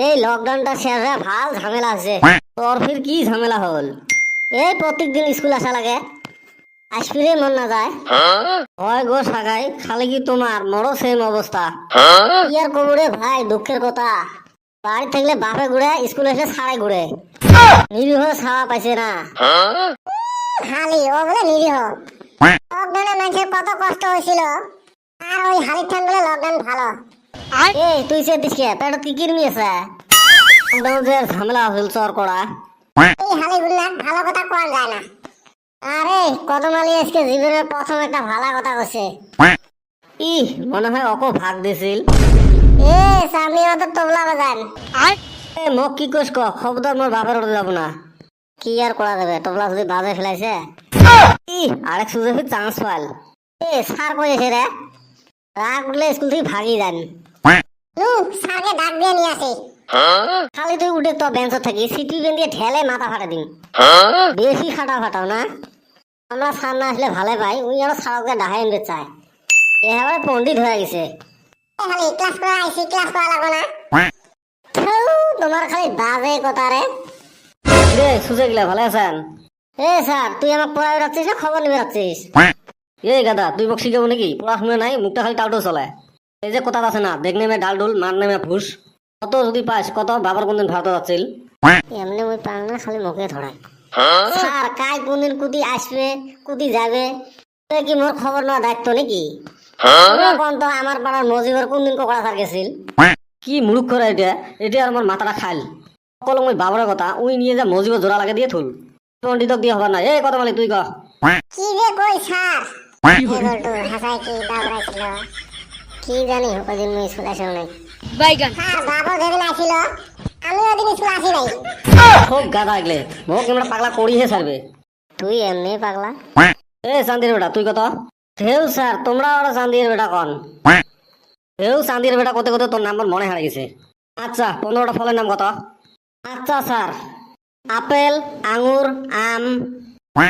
এই লকডাউনটা শেষ হয়ে ভাল ঝামেলা আছে। তোর ফির কি ঝামেলা হল? এই প্রত্যেকদিন স্কুল আসা লাগে, আসপিরে মন না যায়। হয় গো সাগাই, খালি কি তোমার মরো সেম অবস্থা? কি আর কবুরে ভাই, দুঃখের কথা। বাড়ি থাকলে বাপে ঘুরে, স্কুল এসে ছাড়াই ঘুরে। নিরীহ ছাড়া পাইছে না। হালি ওগুলো নিরীহ। লকডাউনে মানুষের কত কষ্ট হয়েছিল, আর ওই হালির ঠান বলে লকডাউন ভালো। এই তুই সে দিকে পেট কি কিরমি আছে? লকডাউনের ঝামেলা হল চর করা। এই হালি গুলা ভালো কথা কোয়া যায় না। আরে কদম আলী আজকে জীবনের প্রথম একটা ভালো কথা কইছে। ই মনে হয় অকো ভাগ দিছিল। এ সামনে অত তবলা বাজান। এ মোক কি কইস ক, খবরদার মোর বাপের ওটা যাব না। কি আর করা যাবে, তবলা যদি বাজে ফেলাইছে। ই আরেক সুযোগে চান্স পাল। এ স্যার কইছে রে, রাগ উঠলে স্কুল থেকে ভাগি যান। স্যারকে ডাক দিয়ে নিয়ে আসি। খালি তুই উঠে তো বেঞ্চ থাকি সিটি বেন দিয়ে ঢেলে মাথা ফাটা দিন। বেশি খাটা ফাটাও না। আমরা স্যার না আসলে ভালো পাই, উই আরো স্যারকে ডাহাই আনতে চায়। এবারে পণ্ডিত হয়ে গেছে। হালি ক্লাস করে আইসি, ক্লাস করা লাগবে না। থৌ, তোমার খালি বাজে কথা রে। রে সুজে গেলা ভালো আছেন? এ স্যার তুই আমাকে পড়াবে রাখছিস না খবর নিবে রাখছিস? এই গাদা তুই মোক শিখাবো নাকি? পড়াশোনা নাই, মুখটা খালি টাউটো চলে। এই যে কথা আছে না, দেখ নেমে ডাল ডুল মার নেমে ফুস। কত যদি পাস কত, বাবার কোনদিন ভারত যাচ্ছিল। এমনি ওই পাং না খালি মুখে ধরায়। স্যার কাই কোনদিন কুদি আসবে কুদি যাবে, কি মোর খবর নেওয়া দায়িত্ব নাকি? কোন তো আমার পাড়ার মজিবর কোনদিন কোকড়া স্যার গেছিল। কি মূর্খ করে এটা, এটা আর আমার মাথাটা খাইল। সকল ওই বাবার কথা উই নিয়ে যা মজিবর জোড়া লাগে দিয়ে থুল। পণ্ডিতক দিয়ে হবার না। এই কথা বলি তুই ক। কি যে কই স্যার? এগোটু হাসাই কি দাবড়াইছিল কি জানি কদিন মুই স্কুল আসে নাই। স্যার বাবু যেদিন আসিল, আমি ওদিন স্কুল আসি নাই। খুব গাদা আগলে মোক এমন পাগলা করিহে ছাড়বে। তুই এমনি পাগলা। এ চান্দির বেটা তুই কত? হেউ স্যার তোমরা ওরা চান্দির বেটা কন। হেউ চান্দির বেটা কত কত তোর নাম্বার মনে হারিয়ে গেছে। আচ্ছা 15টা ফলের নাম কত? আচ্ছা স্যার, আপেল, আঙ্গুর, আম।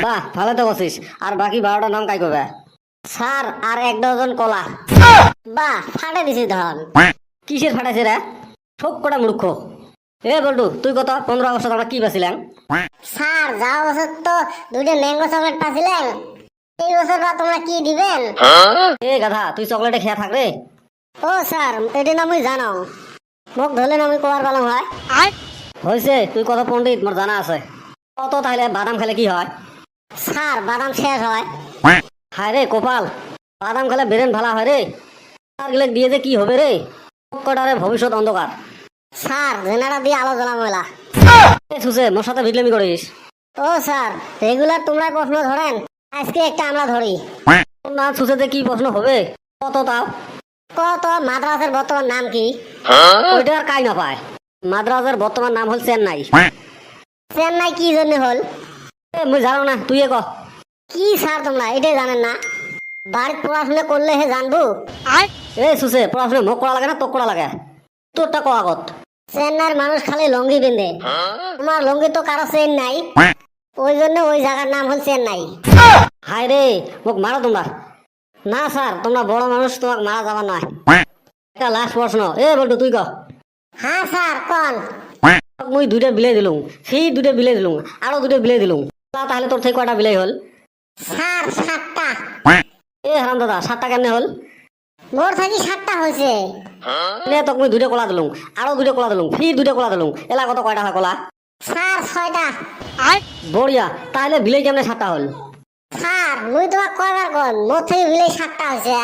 বাহ ভালো তো বসিস। আর বাকি 12টার নাম কাই কবে? স্যার আর 1 ডজন কলা। বাহ ফাটে দিছিস ধন। কিসের ফাটাইছে রে? সব কটা মূর্খ। এ বল্টু তুই কত? 15 আগস্ট আমরা কি বাছিলাম? স্যার যাওয়া বছর তো 2টা ম্যাঙ্গো চকলেট পাছিলেন, এই বছর বা তোমরা কি দিবেন? এ গাধা তুই চকলেটে খেয়া থাক রে। ও স্যার এটা না মুই জানো, মোক ধরলে না আমি কোয়ার পালং হয়। হয়েছে তুই কত পণ্ডিত মোর জানা আছে। কত তাহলে বাদাম খেলে কি হয়? স্যার বাদাম শেষ হয়। হায় রে কপাল, বাদাম খেলে ব্রেন ভালো হয় রে। আর গেলে দিয়ে যে কি হবে রে? কটারে ভবিষ্যৎ অন্ধকার। স্যার জেনারা দিয়ে আলো জ্বলা ময়লা। সুসে মোর সাথে ভিটলেমি করিস? ও স্যার রেগুলার তোমরা প্রশ্ন ধরেন, আজকে একটা আমরা ধরি। না সুসেতে কি প্রশ্ন হবে? কত তাও কত? মাদ্রাসের বর্তমান নাম কি? ওইটা আর কাই না পায়। মাদ্রাসের বর্তমান নাম হল চেন্নাই। চেন্নাই কি জন্য হল? মুই জানো না, তুই ক। কি স্যার তোমরা এটাই জানেন না? বাড়িতে পড়াশোনা করলে হে জানবো। এ সুসে পড়াশোনা মোক করা লাগে না তোক করা লাগে? তোরটা ক আগত। চেন্নাইয়ের মানুষ খালি লঙ্গি পিন্ধে, তোমার লঙ্গি তো কারো চেন নাই, ওই জন্য ওই জায়গার নাম হল চেন্নাই। হায় রে মোক মারো তোমরা। না স্যার তোমরা বড় মানুষ, তোমাকে মারা যাবার নয়। একটা লাস্ট প্রশ্ন, এ বলতো তুই ক। হ্যাঁ স্যার কোন? মুই 2টা বিলাই দিলুম, সেই 2টা বিলাই দিলুম, আরো 2টা বিলাই দিলুম। তাহলে তোর থেকে কয়টা বিলাই হল? স্যার 7টা। এ হারাম দাদা 7টা কেমনে হল? মোর থাকি 7টা হয়েছে। নে তোকে মুই 2টা কলা দিলুম, আরো 2টা কলা দিলুম, ফির 2টা কলা দিলুম। এলা কত কয়টা হয় কলা? স্যার 6টা। বড়িয়া, তাহলে বিলাই কেমনে 7টা হল? স্যার মুই তোমাক কয়বার কোন, মোর থেকে বিলে 7টা হয়েছে।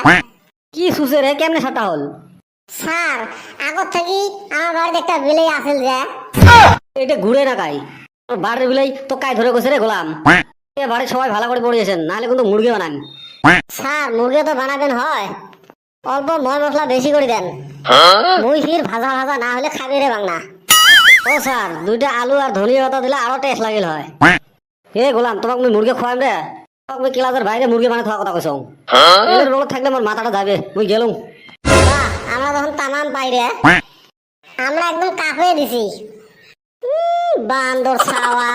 কি সুসে রে, কেমনে 7টা হল? স্যার আগত থাকি আমার বাড়িতে একটা বিলে আছিল যে। এটা ঘুরে না কাই, বাড়ির বিলাই তো কাই ধরে গেছে রে গোলাম। এ বাড়ির সবাই ভালো করে পড়িয়েছেন, নাহলে কিন্তু মুরগি বানান। স্যার মুরগি তো বানাবেন হয়, অল্প ময় মশলা বেশি করে দেন। মুই ফির ভাজা ভাজা না হলে খাবি রে বাংনা। ও স্যার 2টা আলু আর ধনিয়া পাতা দিলে আরো টেস্ট লাগিল হয়। এ গোলাম তোমাক মুই মুরগি খোয়াম রে, তোমাক ক্লাসের বাইরে মুরগি বানাই থাকা কথা কইছ। এর রোল থাকলে মোর মাথাটা যাবে, মুই গেলুম। বাহ আমরা তখন তামাম পাই রে, আমরা একদম কাফে দিছি। বান্দর ছাওয়া।